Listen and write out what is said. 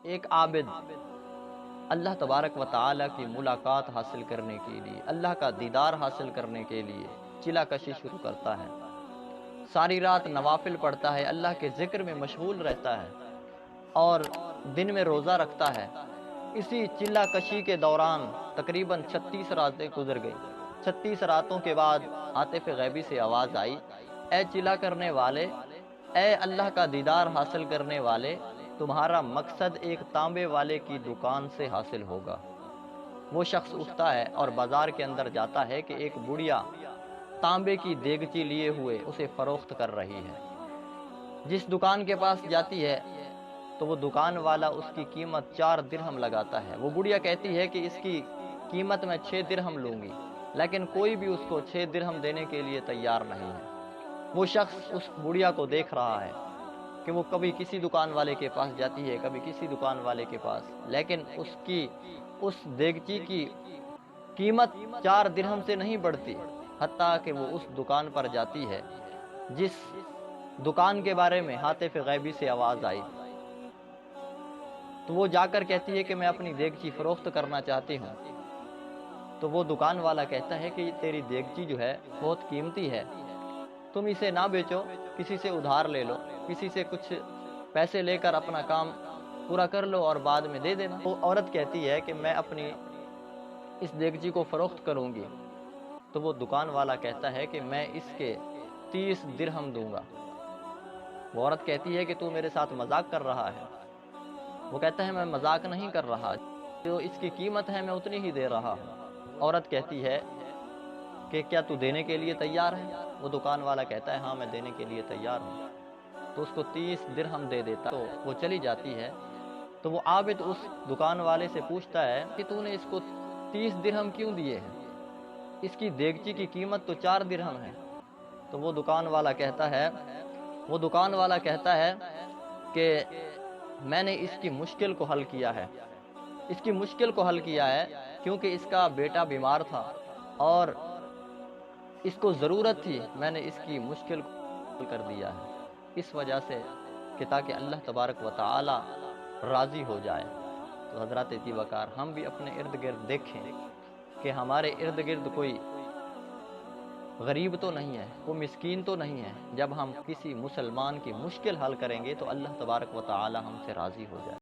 ایک عابد اللہ تبارک و تعالی کی ملاقات حاصل کرنے کے لیے، اللہ کا دیدار حاصل کرنے کے لیے چلا کشی شروع کرتا ہے، ساری رات نوافل پڑھتا ہے، اللہ کے ذکر میں مشغول رہتا ہے اور دن میں روزہ رکھتا ہے۔ اسی چلا کشی کے دوران تقریباً 36 راتیں گزر گئی۔ 36 راتوں کے بعد عاطف غیبی سے آواز آئی، اے چلا کرنے والے، اے اللہ کا دیدار حاصل کرنے والے، تمہارا مقصد ایک تانبے والے کی دکان سے حاصل ہوگا۔ وہ شخص اٹھتا ہے اور بازار کے اندر جاتا ہے کہ ایک بڑھیا تانبے کی دیگچی لیے ہوئے اسے فروخت کر رہی ہے۔ جس دکان کے پاس جاتی ہے تو وہ دکان والا اس کی قیمت 4 درہم لگاتا ہے۔ وہ بڑھیا کہتی ہے کہ اس کی قیمت میں 6 درہم لوں گی، لیکن کوئی بھی اس کو 6 درہم دینے کے لیے تیار نہیں ہے۔ وہ شخص اس بڑھیا کو دیکھ رہا ہے کہ وہ کبھی کسی دکان والے کے پاس جاتی ہے، کبھی کسی دکان والے کے پاس، لیکن اس دیگچی کی قیمت 4 درہم سے نہیں بڑھتی، حتیٰ کہ وہ اس دکان پر جاتی ہے جس دکان کے بارے میں ہاتف غیبی سے آواز آئی۔ تو وہ جا کر کہتی ہے کہ میں اپنی دیگچی فروخت کرنا چاہتی ہوں۔ تو وہ دکان والا کہتا ہے کہ تیری دیگچی جو ہے بہت قیمتی ہے، تم اسے نہ بیچو، کسی سے ادھار لے لو، کسی سے کچھ پیسے لے کر اپنا کام پورا کر لو اور بعد میں دے دینا۔ وہ عورت کہتی ہے کہ میں اپنی اس دیگچی کو فروخت کروں گی۔ تو وہ دکان والا کہتا ہے کہ میں اس کے 30 درہم دوں گا۔ وہ عورت کہتی ہے کہ تو میرے ساتھ مذاق کر رہا ہے۔ وہ کہتا ہے میں مذاق نہیں کر رہا، جو اس کی قیمت ہے میں اتنی ہی دے رہا ہوں۔ عورت کہتی ہے کہ کیا تو دینے کے لیے تیار ہے؟ وہ دکان والا کہتا ہے ہاں میں دینے کے لیے تیار ہوں۔ تو اس کو 30 درہم دے دیتا، تو وہ چلی جاتی ہے۔ تو وہ عابد اس دکان والے سے پوچھتا ہے کہ تو نے اس کو 30 درہم کیوں دیے ہیں؟ اس کی دیگچی کی قیمت تو 4 درہم ہے۔ تو وہ دکان والا کہتا ہے کہ میں نے اس کی مشکل کو حل کیا ہے، اس کی مشکل کو حل کیا ہے کیونکہ اس کا بیٹا بیمار تھا اور اس کو ضرورت تھی، میں نے اس کی مشکل کو حل کر دیا ہے، اس وجہ سے کہ تاکہ اللہ تبارک و تعالی راضی ہو جائے۔ تو حضرات وقار ہم بھی اپنے ارد گرد دیکھیں کہ ہمارے ارد گرد کوئی غریب تو نہیں ہے، کوئی مسکین تو نہیں ہے۔ جب ہم کسی مسلمان کی مشکل حل کریں گے تو اللہ تبارک و تعالی ہم سے راضی ہو جائے۔